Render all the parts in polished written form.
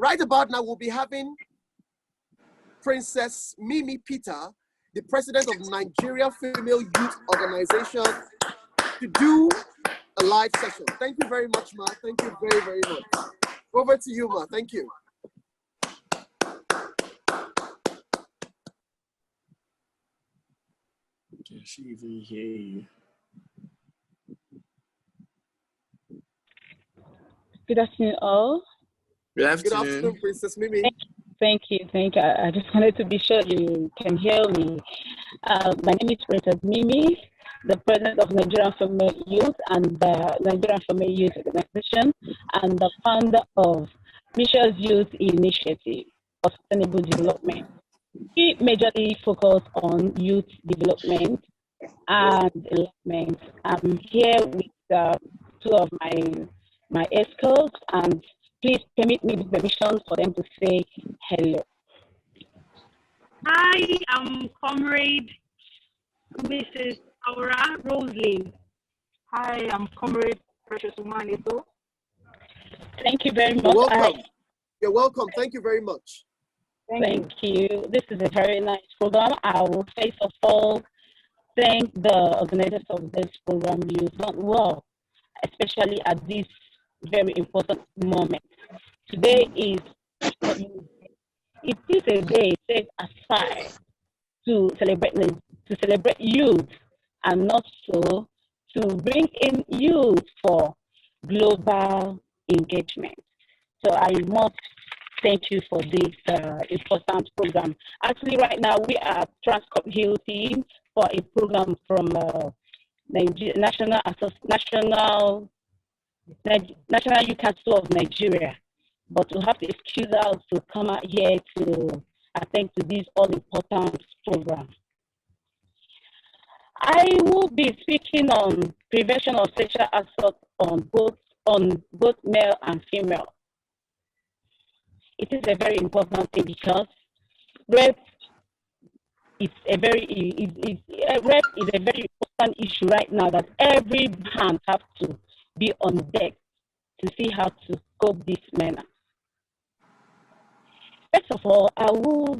right about now, we'll be having Princess Mimi Peter, the president of Nigeria Female Youth Organization, to do a live session. Thank you very much, Ma. Thank you very, very much. Over to you, Ma. Thank you. Can she even hear you? Good afternoon, all. Good afternoon. Good afternoon, Princess Mimi. Thank you. I just wanted to be sure you can hear me. My name is Princess Mimi, the president of Nigerian Female Youth and the Nigerian Female Youth Organization, and the founder of Mission's Youth Initiative for Sustainable Development. We majorly focus on youth development and development. I'm here with two of my escorts, and please permit me the permission for them to say hello. Hi, I'm Comrade Mrs. Aura Roslyn. Hi, I'm Comrade Precious Umanito. Thank you very much. You're welcome. You're welcome. Thank you very much. Thank you. This is a very nice program. I will first of all thank the organizers of this program. You've done well, especially at this very important moment. Today is it is a day set aside to celebrate youth, and also to bring in youth for global engagement. So I must thank you for this important program. Actually, right now we are Transcorp Hill team for a program from National Youth Council of Nigeria, but we have to excuse us to come out here to attend to this all-important program. I will be speaking on prevention of sexual assault on both male and female. It is a very important thing because rape is a very important issue right now that every hand has to be on deck to see how to cope this manner. First of all, I will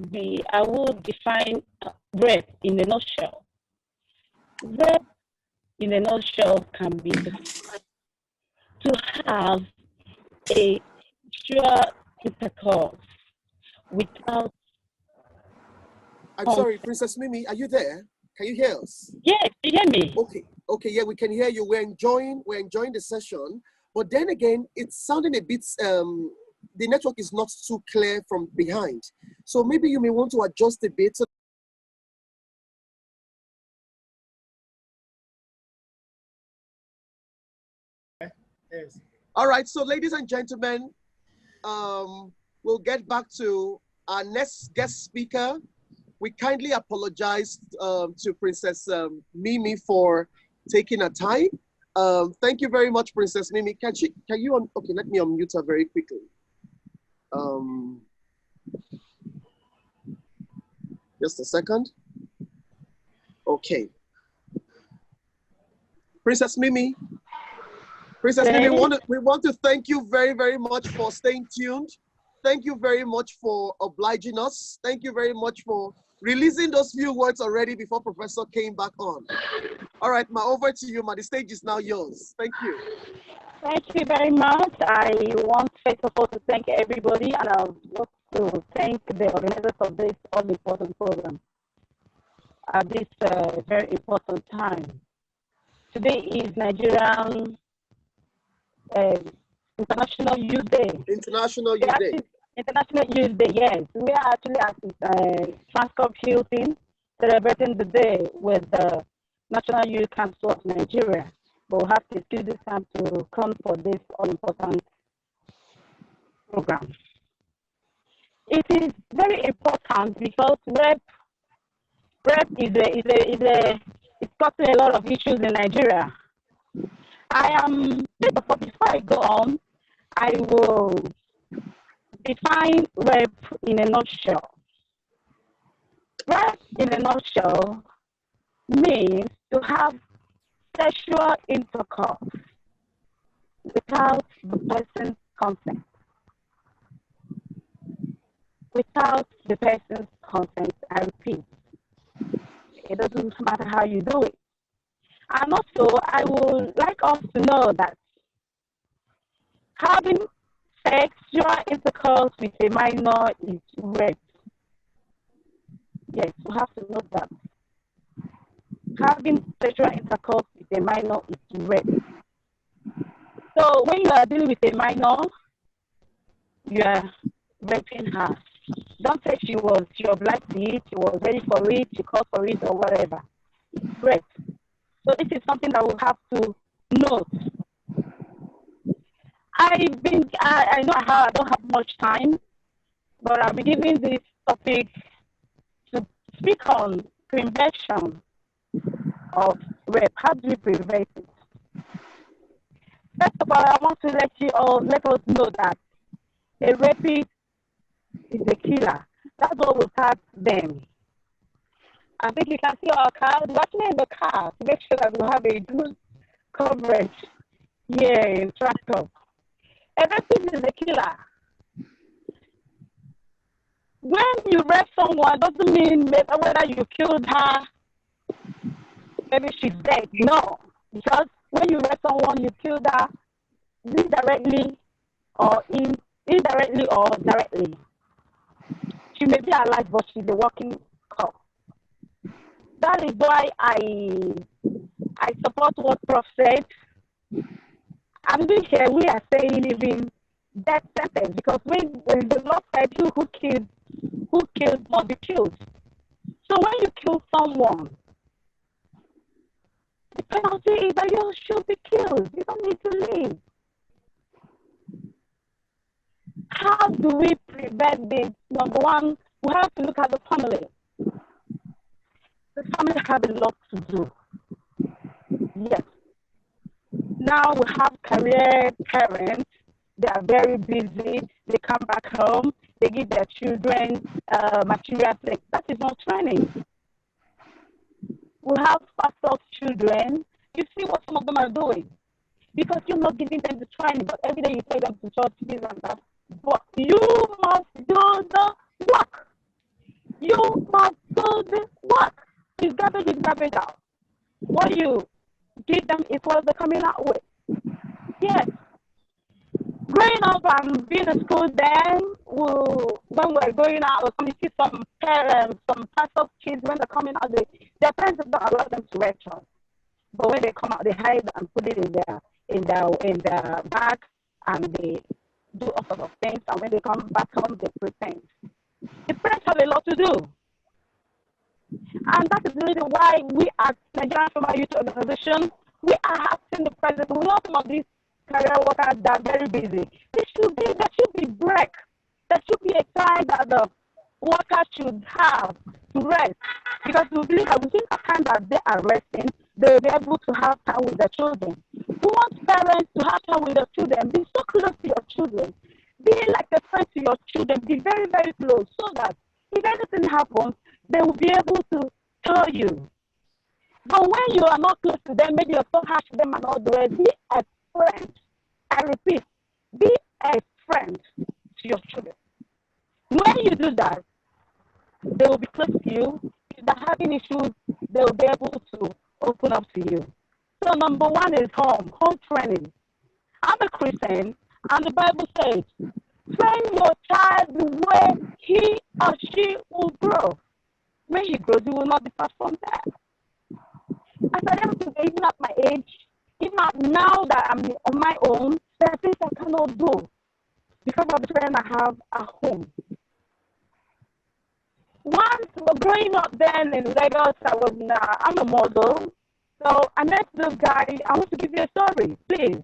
define rape in a nutshell. Rape in a nutshell can be defined to have a sexual intercourse without. I'm sorry, Princess Mimi, are you there? Can you hear us? Yes, you hear me? Okay, yeah, we can hear you. We're enjoying the session, but then again, it's sounding a bit, the network is not too clear from behind. So maybe you may want to adjust a bit. Yes. All right, so ladies and gentlemen, we'll get back to our next guest speaker. We kindly apologize to Princess Mimi for taking her time. Thank you very much, Princess Mimi. Can you, okay, let me unmute her very quickly. Just a second. Okay. Princess Mimi, we want to thank you very, very much for staying tuned. Thank you very much for obliging us. Thank you very much for releasing those few words already before Professor came back on. All right, Ma, over to you, Ma. The stage is now yours. Thank you. Thank you very much. I want first of all to thank everybody, and I want to thank the organizers of this all-important program at this very important time. Today is Nigerian International Youth Day. International Youth Day. International Youth Day, yes. We are actually at Transcorp Hill team celebrating the day with the National Youth Council of Nigeria. But we'll have to excuse this time to come for this all-important program. It is very important because rape is causing a lot of issues in Nigeria. Before I go on, I will define rape in a nutshell. Rape in a nutshell means to have sexual intercourse without the person's consent. without the person's consent. I repeat, it doesn't matter how you do it. And also, I would like us to know that having sexual intercourse with a minor is rape. Yes, we have to note that. Having sexual intercourse with a minor is rape. So when you are dealing with a minor, you are raping her. Don't say she obliged to it, she was ready for it, she called for it, or whatever. It's rape. So this is something that we have to note. I know I don't have much time, but I'll be giving this topic to speak on prevention of rape. How do we prevent it? First of all, I want to let us know that a rapist is a killer. That's what will start them. I think you can see our car. We're actually in the car to make sure that we have a good coverage here in Tractor. A rapist is a killer. When you rape someone, doesn't mean whether you killed her, maybe she's dead. No, because when you rape someone, you killed her indirectly or directly. She may be alive, but she's a walking corpse. That is why I support what Prof said. And we are saying even death sentence, because when the law said who killed must be killed. So when you kill someone, the penalty is that you should be killed. You don't need to live. How do we prevent this? Number one, we have to look at the family. The family have a lot to do. Yes. Now we have career parents. They are very busy. They come back home. They give their children material things. That is not training. We have pastor's children. You see what some of them are doing. Because you're not giving them the training, but every day you take them to church, this and that. But you must do the work. You must do the work. It's garbage out. What you give them is what they're coming out with. Yes. Growing up and being in school then, when we're going out, we see some parents, some pastors' kids, when they're coming out, their parents don't allow them to wear shorts. But when they come out, they hide and put it in their bag, and they do all sorts of things. And when they come back home, they pretend. The parents have a lot to do. And that is the reason why we at Nigerian Female Youth Organization, we are asking the president, we know some of these career workers that are very busy. There should be break. There should be a time that the workers should have to rest. Because we believe that within the time that they are resting, they'll be able to have time with their children. We want parents to have time with their children. Be so close to your children. Be like a friend to your children. Be very, very close, so that if anything happens, they will be able to tell you. But when you are not close to them, maybe you're so harsh to them and all the way, be a friend. I repeat, be a friend to your children. When you do that, they will be close to you. If they're having issues, they will be able to open up to you. So number one is home training. I'm a Christian, and the Bible says, train your child the way he or she will grow. When he grows, he will not depart from that. As I am today, even at my age, even now that I'm on my own, there are things I cannot do because of the training I have at home. Once growing up then in Lagos, I'm a model. So I met this guy. I want to give you a story, please.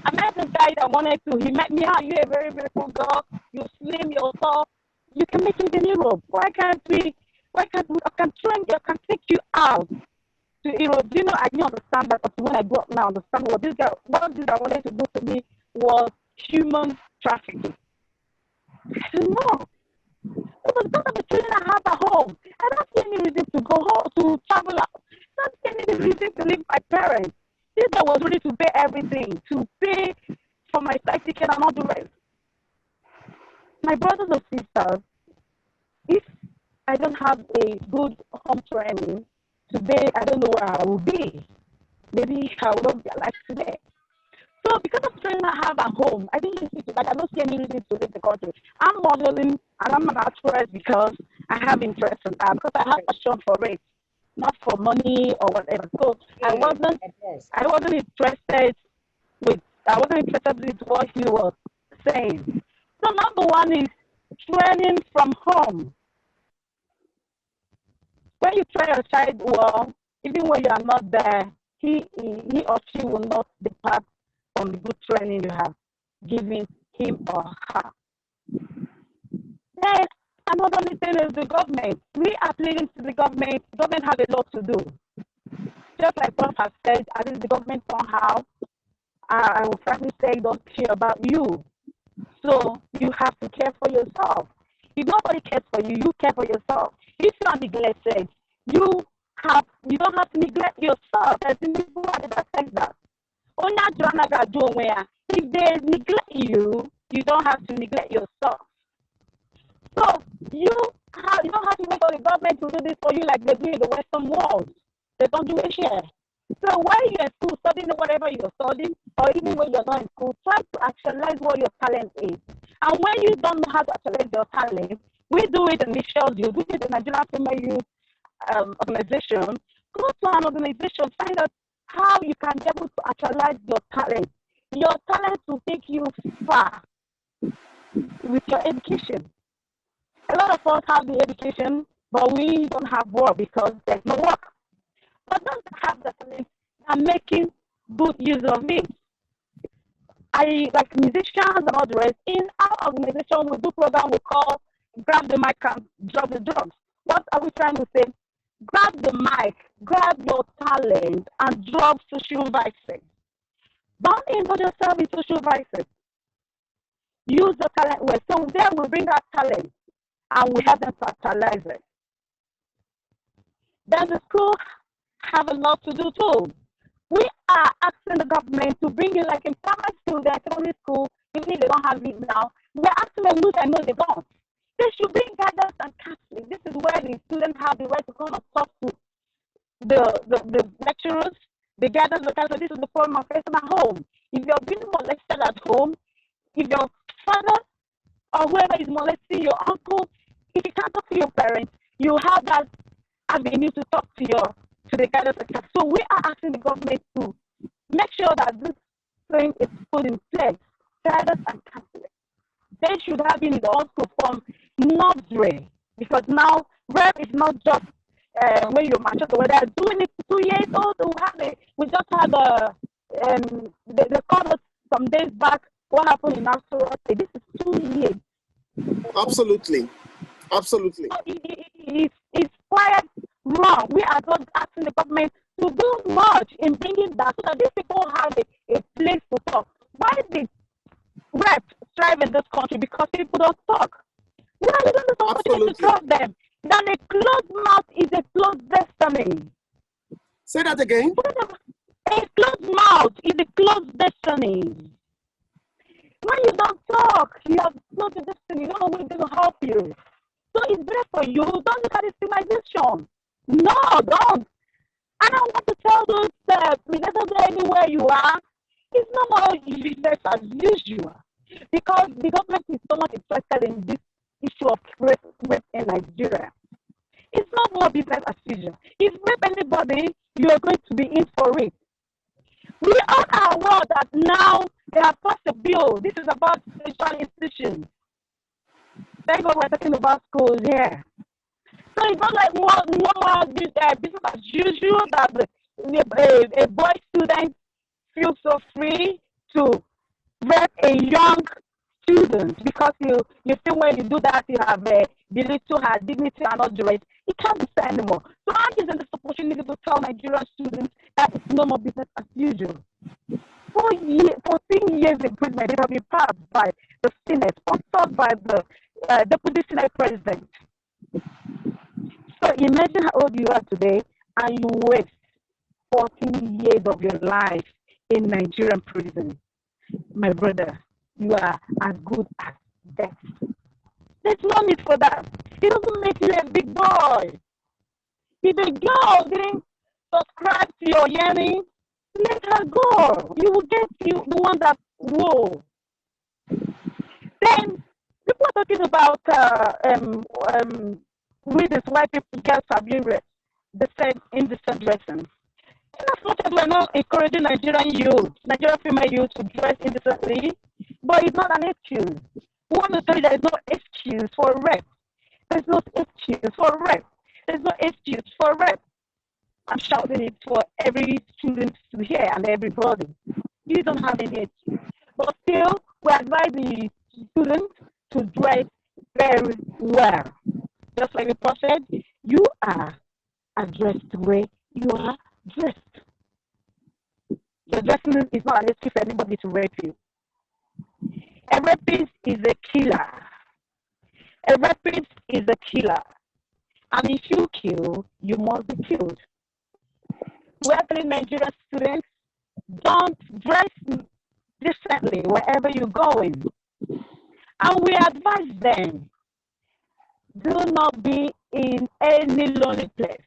I met this guy that he met me out. You're a very beautiful girl. You're slim, you're tall. You can make it in Europe. I can train you, I can take you out to Europe. You know, I didn't understand that until when I grew up now, I understand what this guy wanted to do to me was human trafficking. I said, no. It was because of the children I have at home. I don't see any reason to go home, to travel out. I don't see any reason to leave my parents. This guy was ready to pay everything, to pay for my flight ticket and all the rest. my brothers and sisters, if I don't have a good home training today, I don't know where I will be. Maybe I will not be alive today. So because of training I have at home, I didn't listen to that. I don't see any reason to leave the country. I'm modeling and I'm an actress because I have interest in that, because I have passion for it, not for money or whatever. So I wasn't interested with what he was saying. So number one is training from home. When you train your child well, even when you are not there, he or she will not depart from the good training you have given him or her. Then another thing is the government. We are pleading to the government. The government has a lot to do. Just like Prof has said, I think the government somehow, I will frankly say, don't care about you. So you have to care for yourself. If nobody cares for you, you care for yourself. If you are neglected, you don't have to neglect yourself. As in people that says that. If they neglect you, you don't have to neglect yourself. So you don't have to wait for the government to do this for you like they do in the Western world. They don't do it here. So while you're in school studying whatever you're studying, or even when you're not in school, try to actualize what your talent is. And when you don't know how to actualize your talent, we do it in Michelle's Youth, which is the Nigerian Female Youth organization. Go to an organization, find out how you can be able to actualize your talent. Your talent will take you far with your education. A lot of us have the education, but we don't have work because there's no work. But those that have the talent are making good use of it. I like musicians and all the rest. In our organization, we do program we call Grab the Mic and Drop the Drugs. What are we trying to say? Grab the mic, grab your talent, and drop social vices. Don't involve yourself in social vices. Use the talent well. So there we bring our talent and we have them to actualize it. Then the school have a lot to do too. We are asking the government to bring in, like in primary school, the secondary school, even if they don't have it now, we're asking them, which I know they don't. They should bring guidance and counseling. This is where the students have the right to come and talk to the lecturers, the guidance, the counselor. This is the forum of facing at home. If you're being molested at home, if your father or whoever is molesting your uncle, if you can't talk to your parents, you have that avenue to talk to the guidance and counselor. So we are asking the government to make sure that this thing is put in place, guidance and counseling. They should have been in the old school from nursery, because now rep is not just when you're mature. So they're doing it 2 years old. We just had they called us some days back. What happened in Africa? This is 2 years. Absolutely. Absolutely. So it's quite wrong. We are not asking the government to do much in bringing that, so that these people have a place to talk. Why did rep strive in this country? Because people don't talk. Why don't somebody to talk them? Then a closed mouth is a closed destiny. Say that again. A closed mouth is a closed destiny. When you don't talk, you have closed the destiny. You don't know who's going to help you. So it's better for you. Don't look at it civilization. No, don't. And I want to tell those that anywhere you are, it's no more business as usual. Because the government is so much interested in this issue of rape in Nigeria. It's not more business as usual. If rape anybody, you are going to be in for it. We all are aware that now they have passed a bill. This is about spiritual institutions. Thank God we're talking about schools here. So it's not like more business as usual that a boy student feels so free to rape a young student, because you feel when you do that you have belittle her dignity and all the rest. It can't be said anymore. So I'm using this opportunity to tell Nigerian students that it's no more business as usual. 14 years imprisonment, it has been passed by the Senate, sponsored by the Deputy Senate President. So imagine how old you are today and you waste 14 years of your life in Nigerian prison. My brother, you are as good as death. There's no need for that. It doesn't make you a big boy. If a girl didn't subscribe to your yearning, let her go. You will get you the one that will. Then people are talking about reasons why people girls are being raped. They said indecent dressing. And as much as we're not encouraging Nigerian female youth to dress indecently, but it's not an excuse. We want to tell you there is no excuse for rape. There's no excuse for rape. There's no excuse for rape. I'm shouting it for every student to hear and everybody. You don't have any excuse. But still, we advise the students to dress very well. Just like the prophet, you are addressed the way you are dressed. Your dressing is not an excuse for anybody to rape you. A rapist is a killer. A rapist is a killer. And if you kill, you must be killed. We are telling Nigerian students, don't dress decently wherever you're going. And we advise them, do not be in any lonely place.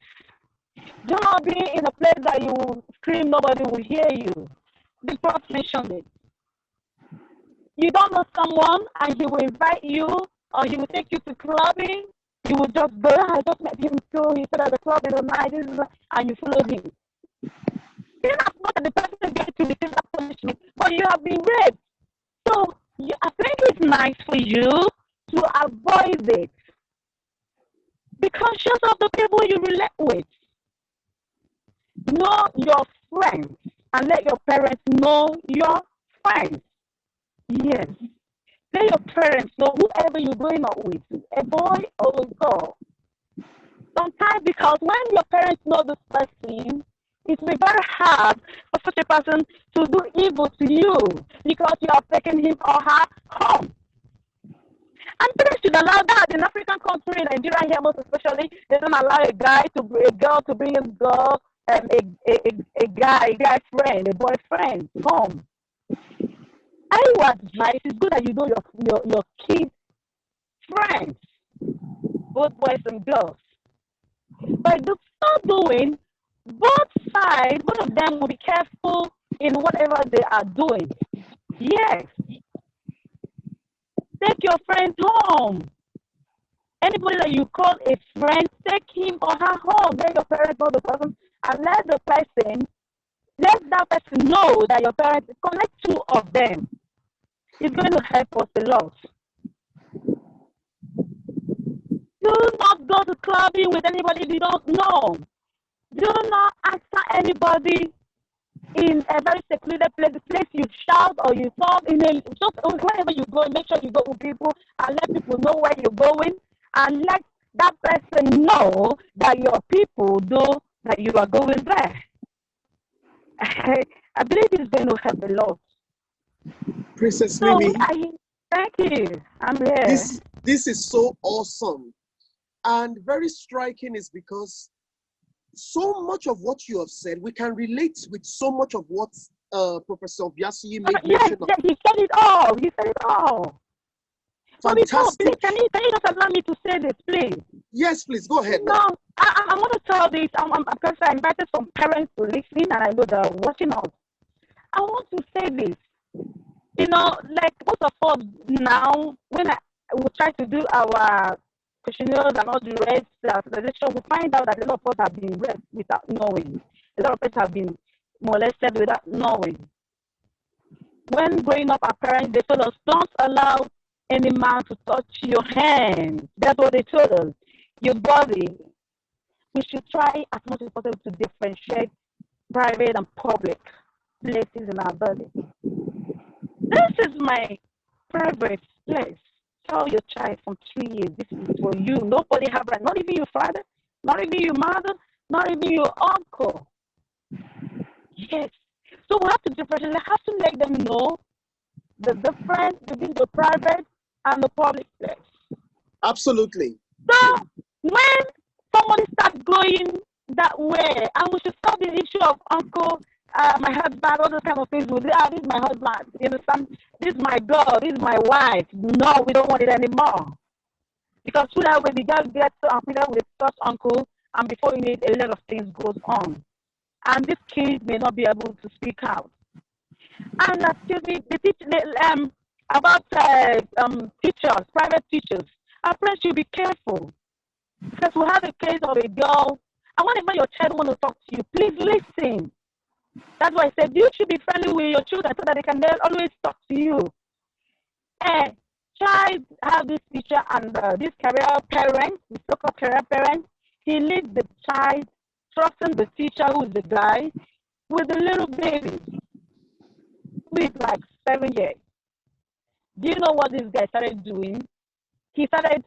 Do not be in a place that you will scream, nobody will hear you. The Prophet mentioned it. You don't know someone and he will invite you or he will take you to clubbing. You will just go, I just met him too. He said at the club is night, and you follow him. You're not what the person is going to receive that punishment, but you have been raped. So I think it's nice for you to avoid it. Be conscious of the people you relate with. Know your friends and let your parents know your friends. Yes. Let your parents know whoever you're going out with, a boy or a girl. Sometimes because when your parents know this person, it will be very hard for such a person to do evil to you because you have taken him or her home. And parents should allow that. In African country, Nigeria here most especially, they don't allow a girl to bring a girl, a guy friend, a boyfriend home. I would advise it's good that you know your kids' friends, both boys and girls. By so doing, both of them will be careful in whatever they are doing. Yes. Take your friends home. Anybody that you call a friend, take him or her home. Let your parents know the person and let that person know that your parents connect two of them. It's going to help us a lot. Do not go to clubbing with anybody you don't know. Do not answer anybody in a very secluded place, the place you shout or you talk just wherever you go, make sure you go with people and let people know where you're going and let that person know that your people know that you are going there. I believe it's going to help a lot. Princess Mimi, thank you. I'm here. This is so awesome. And very striking is because so much of what you have said, we can relate with so much of what Professor Biasi made mention of. Yes, he said it all. He said it all. Fantastic. Please, can you just allow me to say this, please? Yes, please, go ahead. No, I want to tell this. Because I invited some parents to listen, and I know they're watching us. I want to say this. You know, like most of us now, when we try to do our questionnaires and all the rest, we find out that a lot of us have been raped without knowing. A lot of us have been molested without knowing. When growing up, our parents, they told us, don't allow any man to touch your hand. That's what they told us. Your body. We should try as much as possible to differentiate private and public places in our body. This is my private place. Tell your child from 3 years, this is for you. Nobody have right. Not even your father, not even your mother, not even your uncle. Yes. So we have to differentiate. We have to let them know the difference between the private and the public place. Absolutely. So when somebody starts going that way, and we should stop the issue of uncle, my husband, all those kind of things. This is my husband. You understand? This is my girl. This is my wife. No, we don't want it anymore. Because through that way, the girl gets so affiliated with such uncle, and before you need, a lot of things goes on. And this kid may not be able to speak out. And excuse me, about teachers, private teachers. Our friends should be careful. Because we have a case of a girl, and whenever your child wants to talk to you, please listen. That's why I said you should be friendly with your children so that they can always talk to you. And child have this teacher and this career parent, the so-called career parent, he leaves the child trusting the teacher, who is the guy, with a little baby who is like 7 years. Do you know what this guy started doing? He started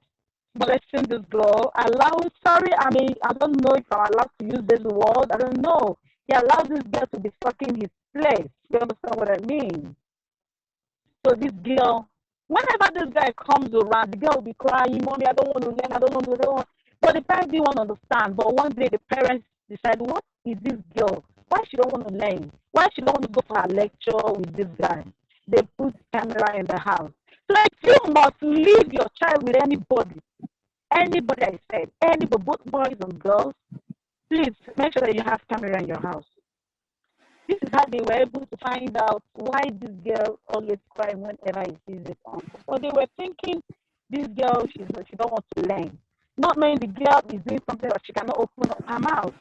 molesting this girl, I don't know if I'm allowed to use this word, I don't know. He allowed this girl to be fucking his place. You understand what I mean? So this girl, whenever this guy comes around, the girl will be crying, Mommy, I don't want to learn, I don't want to learn. But the parents didn't want to understand. But one day the parents decide, what is this girl? Why she don't want to learn? Why she don't want to go for a lecture with this guy? They put camera in the house. So like, you must leave your child with anybody. Anybody, I said, anybody, both boys and girls, please make sure that you have camera in your house. This is how they were able to find out why this girl always cries whenever he sees his uncle. So they were thinking this girl, she don't want to learn. Not knowing the girl is doing something that she cannot open up her mouth.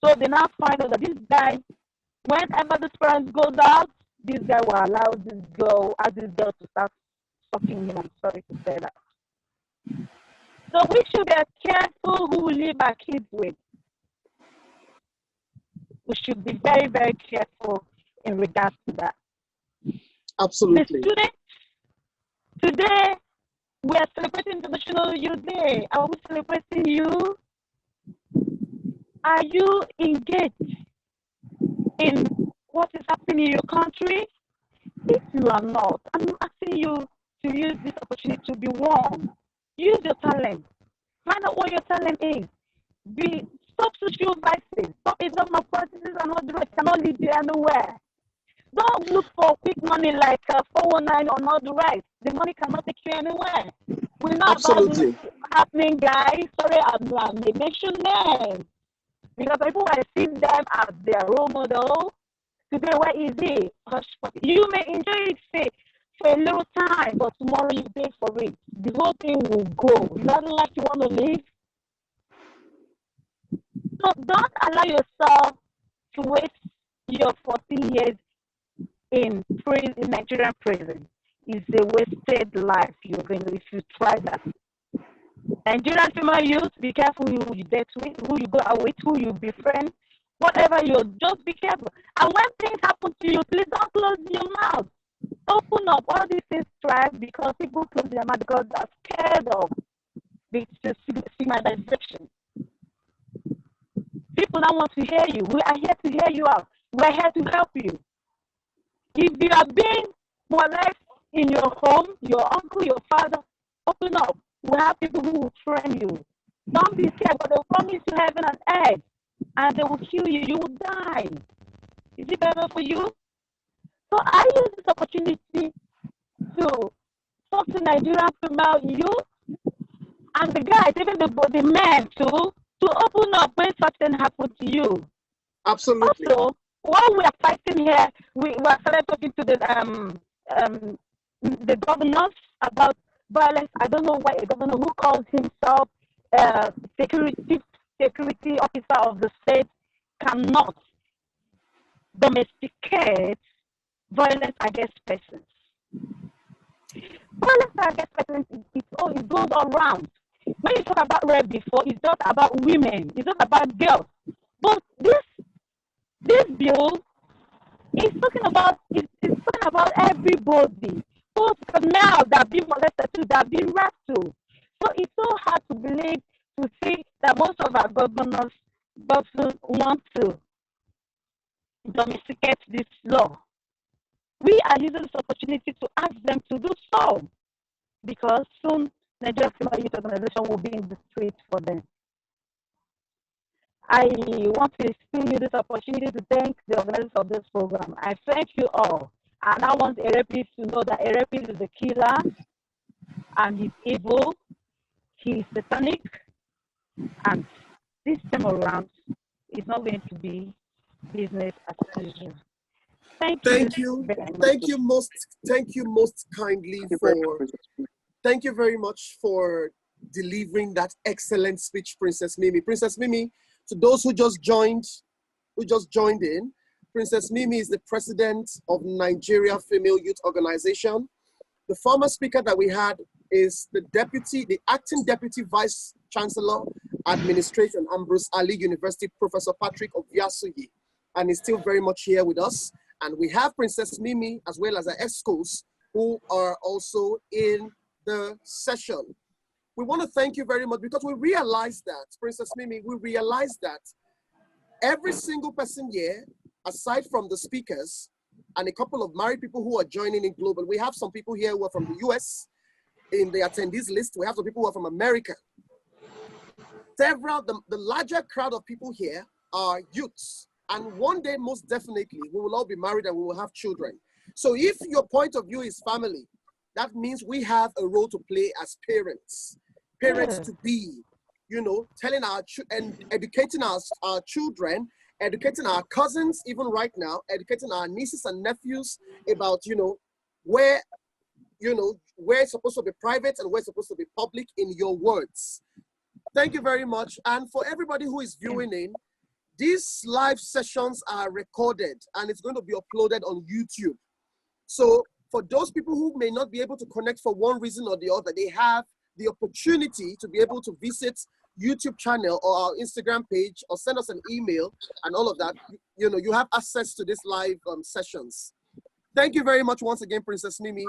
So they now find out that this guy, whenever this parent goes out, this guy will allow this girl to start sucking him. I'm sorry to say that. So we should be careful who we leave our kids with. We should be very, very careful in regards to that. Absolutely. The students, today we are celebrating International Youth Day. Are we celebrating you? Are you engaged in what is happening in your country? If you are not, I'm asking you to use this opportunity to be warm. Use your talent. Find out what your talent is. Stop social vices. Stop external practices and all the rest. Cannot lead you anywhere. Don't look for quick money like 419 or all the rest. The money cannot take you anywhere. We know about this happening, guys. Sorry, I may mention names. Because people I see them as their role model. Today, where is it? You may enjoy it for a little time, but tomorrow you pay for it. The whole thing will go. You don't like you want to live. So don't allow yourself to waste your 14 years in Nigerian prison. It's a wasted life you're going to if you try that. Nigerian female youth, be careful who you date with, who you go out with, who you befriend, whatever just be careful. And when things happen to you, please don't close your mouth. Open up. All these things thrive because people close their mouth because they're scared of the stigmatization. People don't want to hear you. We are here to hear you out. We are here to help you. If you are being molested in your home, your uncle, your father, open up. We have people who will train you. Don't be scared, but they will promise you heaven and earth, and they will kill you. You will die. Is it better for you? So I use this opportunity to talk to Nigerian female youth and the guys, even the men too, to open up when something happens to you. Absolutely. Also, while we are fighting here, we are started talking to the governors about violence. I don't know why a governor who calls himself security officer of the state cannot domesticate violence against persons. Violence against persons it goes all around. When you talk about rape before, it's not about women, it's not about girls. But this bill is talking about everybody. Both males that have been molested too, that have been raped too. So it's so hard to believe to see that most of our governors doesn't want to domesticate this law. We are using this opportunity to ask them to do so because soon Nigeria Female Youth Organization will be in the street for them. I want to still use this opportunity to thank the organizers of this program. I thank you all. And I want a rapist to know that a rapist is a killer and he's evil. He's satanic, and this time around, it's not going to be business as usual. Thank you very much. Thank you most kindly for, thank you very much for delivering that excellent speech, Princess Mimi. Princess Mimi, to those who just joined in, Princess Mimi is the president of Nigeria Female Youth Organization. The former speaker that we had is the acting deputy vice chancellor, administration, Ambrose Ali University, Professor Patrick Obiasuyi, and he's still very much here with us. And we have Princess Mimi as well as her ESCOs who are also in the session. We want to thank you very much because we realize that, Princess Mimi, we realize that every single person here, aside from the speakers and a couple of married people who are joining in global, we have some people here who are from the US in the attendees list. We have some people who are from America. The larger crowd of people here are youths. And one day, most definitely, we will all be married and we will have children. So if your point of view is family, that means we have a role to play as parents. Parents to be, you know, telling and educating our children, educating our cousins, even right now, educating our nieces and nephews about, where it's supposed to be private and where it's supposed to be public in your words. Thank you very much. And for everybody who is viewing in, these live sessions are recorded and it's going to be uploaded on YouTube. So for those people who may not be able to connect for one reason or the other, they have the opportunity to be able to visit YouTube channel or our Instagram page or send us an email and all of that. You have access to these live sessions. Thank you very much once again, Princess Mimi.